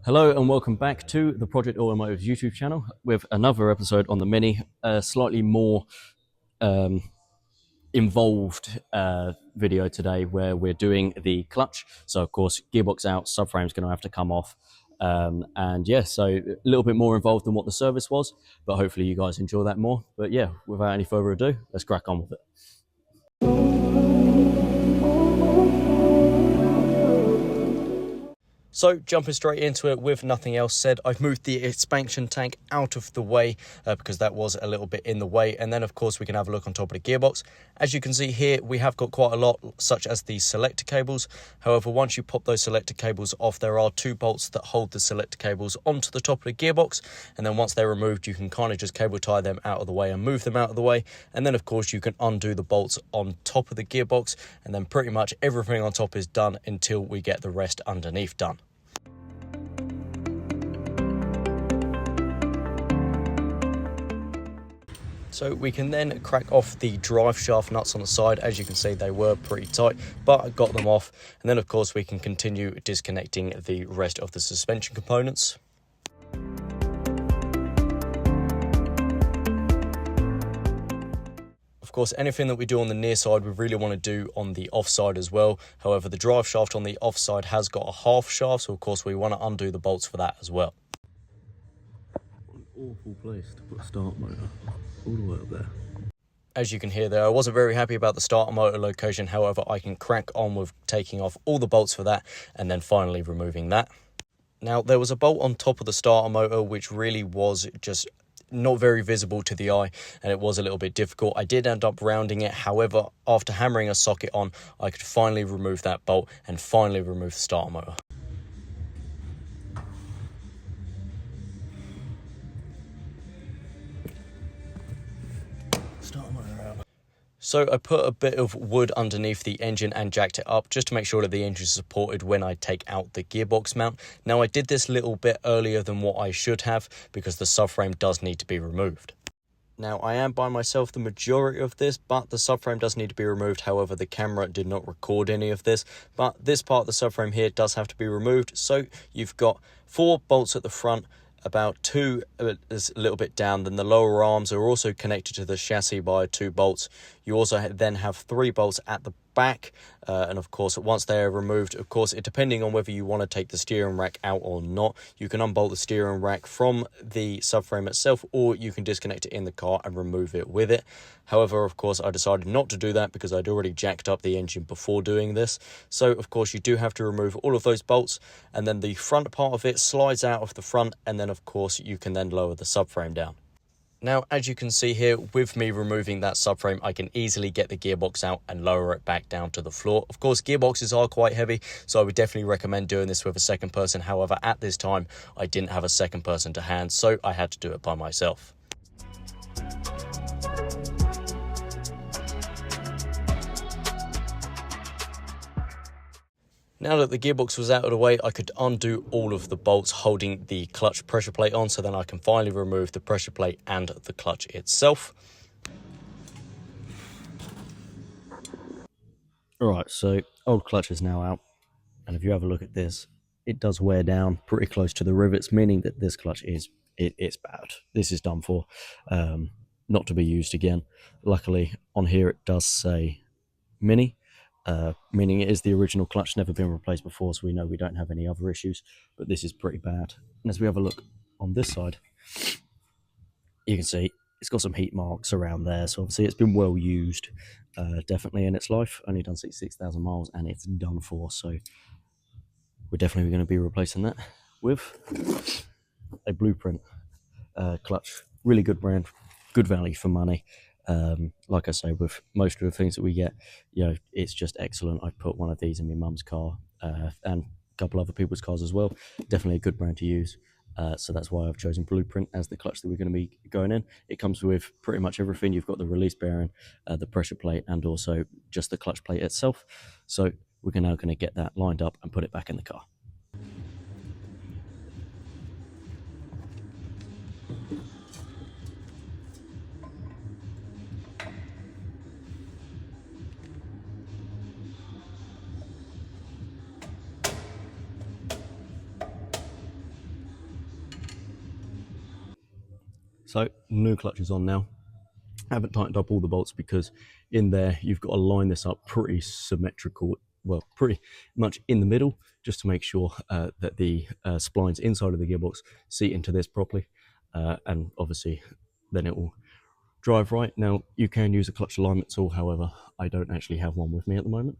Hello and welcome back to the Project Automotive's YouTube channel with another episode on the Mini, a slightly more involved video today where we're doing the clutch. So of course, gearbox out, subframe's going to have to come off. And yeah, so a little bit more involved than what the service was, but hopefully you guys enjoy that more. But yeah, without any further ado, let's crack on with it. So jumping straight into it with nothing else said, I've moved the expansion tank out of the way because that was a little bit in the way. And then of course we can have a look on top of the gearbox. As you can see here, we have got quite a lot, such as the selector cables. However, once you pop those selector cables off, there are two bolts that hold the selector cables onto the top of the gearbox. And then once they're removed, you can kind of just cable tie them out of the way and move them out of the way. And then of course you can undo the bolts on top of the gearbox. And then pretty much everything on top is done until we get the rest underneath done. So we can then crack off the drive shaft nuts on the side. As you can see, they were pretty tight, but I got them off. And then of course we can continue disconnecting the rest of the suspension components. Of course, anything that we do on the near side, we really want to do on the off side as well. However, the drive shaft on the off side has got a half shaft, so of course we want to undo the bolts for that as well. An awful place to put a start motor, all the way up there. As you can hear there, I wasn't very happy about the starter motor location. However, I can crack on with taking off all the bolts for that and then finally removing that. Now, there was a bolt on top of the starter motor which really was just not very visible to the eye, and it was a little bit difficult. I did end up rounding it. However, after hammering a socket on, I could finally remove that bolt and finally remove the starter motor. So I put a bit of wood underneath the engine and jacked it up just to make sure that the engine is supported when I take out the gearbox mount. Now I did this a little bit earlier than what I should have because the subframe does need to be removed. Now I am by myself the majority of this, but the subframe does need to be removed. However, the camera did not record any of this, but this part of the subframe here does have to be removed. So you've got 4 bolts at the front, about 2 is a little bit down. Then the lower arms are also connected to the chassis by 2 bolts. You also then have 3 bolts at the back, and of course once they are removed, of course depending on whether you want to take the steering rack out or not, you can unbolt the steering rack from the subframe itself, or you can disconnect it in the car and remove it with it. However, of course I decided not to do that because I'd already jacked up the engine before doing this. So of course you do have to remove all of those bolts, and then the front part of it slides out of the front, and then of course you can then lower the subframe down. Now, as you can see here, with me removing that subframe, I can easily get the gearbox out and lower it back down to the floor. Of course, gearboxes are quite heavy, so I would definitely recommend doing this with a second person. However, at this time, I didn't have a second person to hand, so I had to do it by myself. Now that the gearbox was out of the way, I could undo all of the bolts holding the clutch pressure plate on, so then I can finally remove the pressure plate and the clutch itself. Alright, so old clutch is now out, and if you have a look at this, it does wear down pretty close to the rivets, meaning that this clutch it's bad. This is done for, not to be used again. Luckily, on here it does say Mini, meaning it is the original clutch, never been replaced before, so we know we don't have any other issues, but this is pretty bad. And as we have a look on this side, you can see it's got some heat marks around there, so obviously it's been well used, definitely in its life. Only done 66,000 miles and it's done for, so we're definitely going to be replacing that with a Blueprint clutch. Really good brand, good value for money. Like I say, with most of the things that we get, you know, it's just excellent. I've put one of these in my mum's car and a couple other people's cars as well. Definitely a good brand to use. So that's why I've chosen Blueprint as the clutch that we're going to be going in. It comes with pretty much everything. You've got the release bearing, the pressure plate, and also just the clutch plate itself. So we're now going to get that lined up and put it back in the car. So new clutch is on now. I haven't tightened up all the bolts because in there you've got to line this up pretty symmetrical, well, pretty much in the middle, just to make sure that the splines inside of the gearbox seat into this properly, and obviously then it will drive right. Now you can use a clutch alignment tool, however I don't actually have one with me at the moment,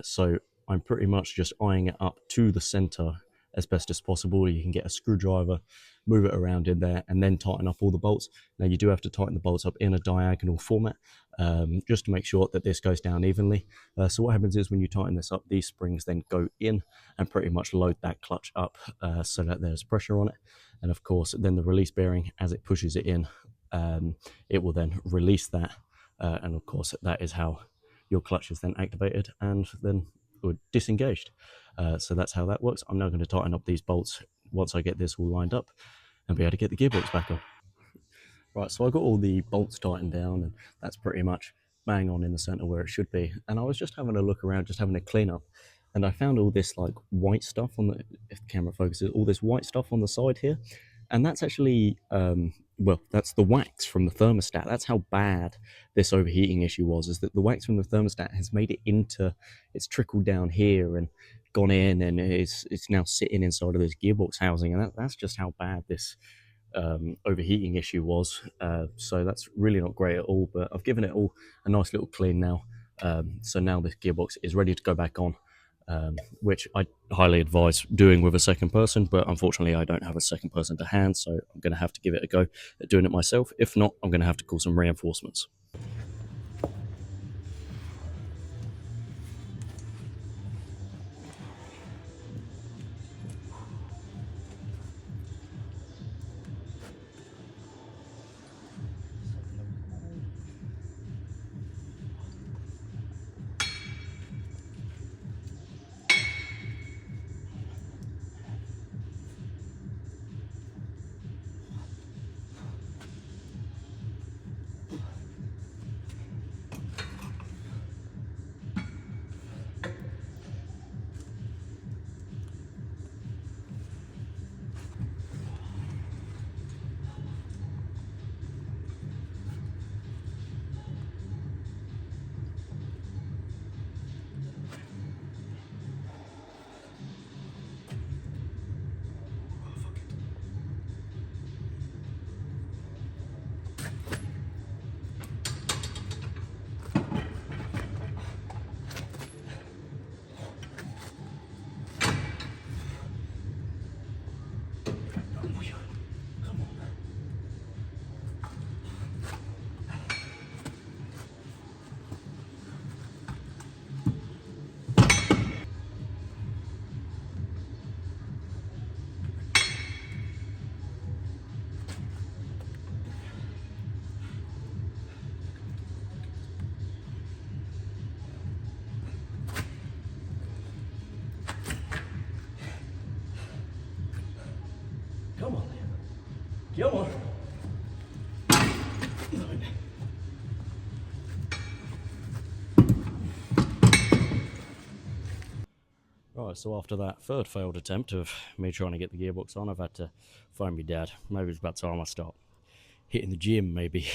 so I'm pretty much just eyeing it up to the center as best as possible. You can get a screwdriver, move it around in there, and then tighten up all the bolts. Now you do have to tighten the bolts up in a diagonal format, just to make sure that this goes down evenly. So what happens is when you tighten this up, these springs then go in and pretty much load that clutch up, so that there's pressure on it. And of course then the release bearing, as it pushes it in, it will then release that, and of course that is how your clutch is then activated and then disengaged. So that's how that works. I'm now going to tighten up these bolts once I get this all lined up and be able to get the gearbox back on. Right, so I got all the bolts tightened down and that's pretty much bang on in the center where it should be. And I was just having a look around, just having a clean up, and I found all this like white stuff on the, if the camera focuses, all this white stuff on the side here. And that's actually, well, that's the wax from the thermostat. That's how bad this overheating issue was, is that the wax from the thermostat has made it into, it's trickled down here and gone in, and it's now sitting inside of this gearbox housing. And that's just how bad this overheating issue was. So that's really not great at all, but I've given it all a nice little clean now. So now this gearbox is ready to go back on. Which I highly advise doing with a second person, but unfortunately I don't have a second person to hand, so I'm going to have to give it a go at doing it myself. If not, I'm going to have to call some reinforcements. Come on, come on. Right, so after that third failed attempt of me trying to get the gearbox on, I've had to phone my dad. Maybe it's about time I start hitting the gym, maybe.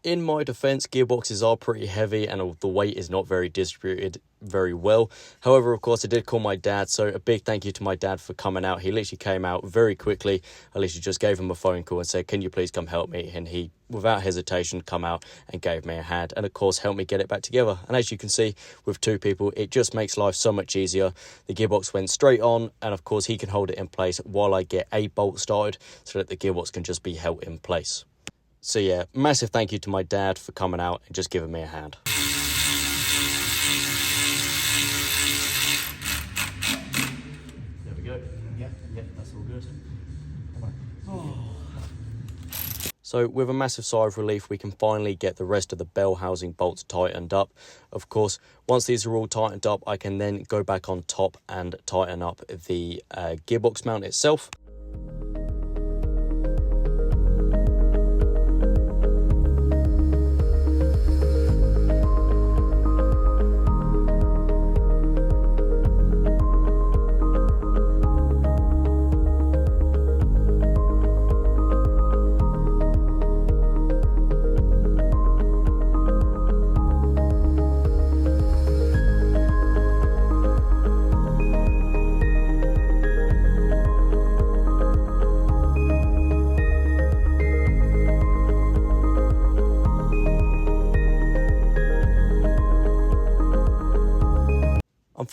In my defense, gearboxes are pretty heavy and the weight is not very distributed very well. However, of course, I did call my dad, so a big thank you to my dad for coming out. He literally came out very quickly. I literally just gave him a phone call and said, can you please come help me? And he, without hesitation, come out and gave me a hand and, of course, helped me get it back together. And as you can see, with two people, it just makes life so much easier. The gearbox went straight on, and, of course, he can hold it in place while I get a bolt started so that the gearbox can just be held in place. So yeah, massive thank you to my dad for coming out and just giving me a hand. There we go. Yeah, that's all good. Come on. Oh. So with a massive sigh of relief, we can finally get the rest of the bell housing bolts tightened up. Of course, once these are all tightened up, I can then go back on top and tighten up the gearbox mount itself.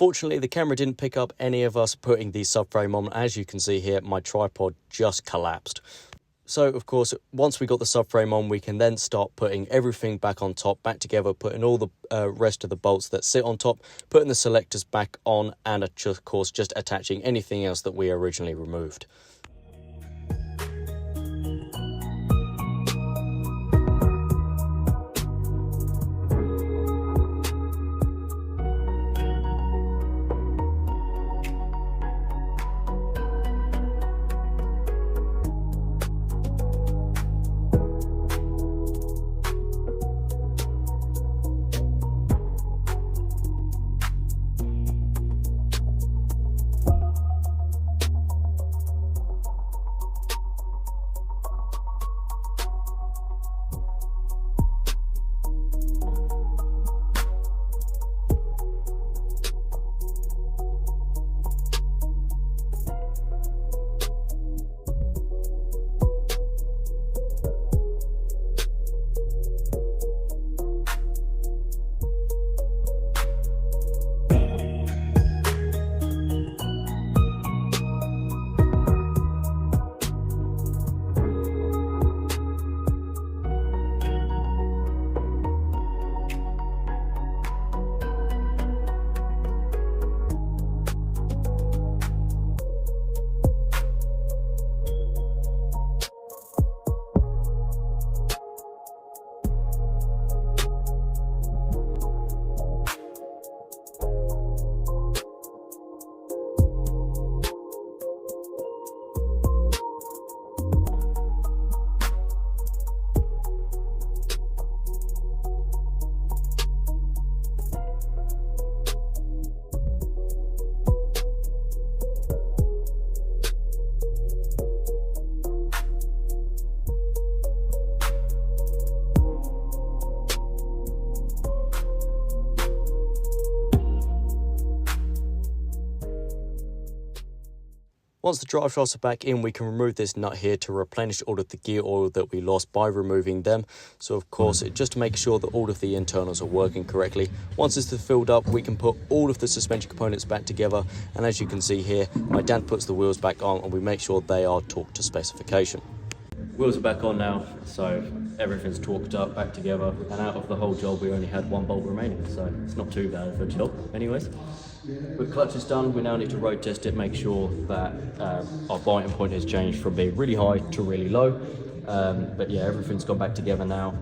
Unfortunately, the camera didn't pick up any of us putting the subframe on. As you can see here, my tripod just collapsed. So, of course, once we got the subframe on, we can then start putting everything back on top, back together, putting all the rest of the bolts that sit on top, putting the selectors back on, and, of course, just attaching anything else that we originally removed. Once the drive shafts are back in, we can remove this nut here to replenish all of the gear oil that we lost by removing them. So of course, just to make sure that all of the internals are working correctly. Once this is filled up, we can put all of the suspension components back together. And as you can see here, my dad puts the wheels back on and we make sure they are torqued to specification. Wheels are back on now, so everything's torqued up, back together, and out of the whole job we only had one bolt remaining, so it's not too bad of a job. Anyways, with clutch is done, we now need to road test it, make sure that our biting point has changed from being really high to really low. But yeah, everything's gone back together now.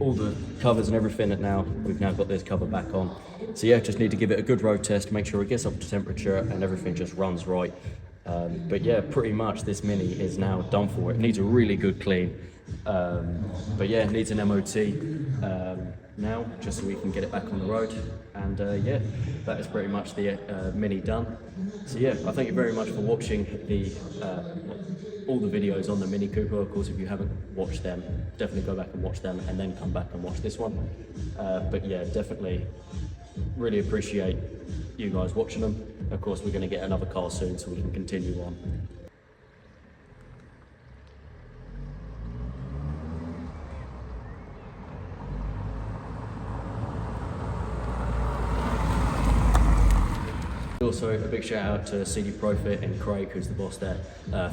All the covers and everything now, we've now got this cover back on. So yeah, just need to give it a good road test, make sure it gets up to temperature and everything just runs right. But yeah, pretty much this Mini is now done for. It needs a really good clean. But yeah, it needs an MOT now, just so we can get it back on the road. And yeah, that is pretty much the Mini done. So yeah, I thank you very much for watching the all the videos on the Mini Cooper. Of course, if you haven't watched them, definitely go back and watch them and then come back and watch this one. But yeah, definitely really appreciate you guys watching them. Of course, we're going to get another car soon so we can continue on. Also, a big shout out to CD Profit and Craig, who's the boss there,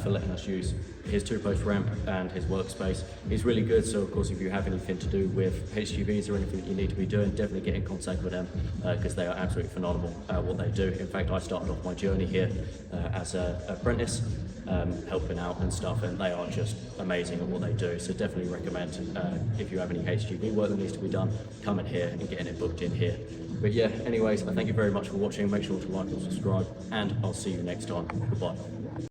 for letting us use his two-post ramp and his workspace. He's really good, so of course if you have anything to do with HGVs or anything that you need to be doing, definitely get in contact with them, because they are absolutely phenomenal at what they do. In fact, I started off my journey here as an apprentice, helping out and stuff, and they are just amazing at what they do. So definitely recommend, if you have any HGV work that needs to be done, coming here and getting it booked in here. But yeah, anyways, I thank you very much for watching. Make sure to like and subscribe, and I'll see you next time. Goodbye.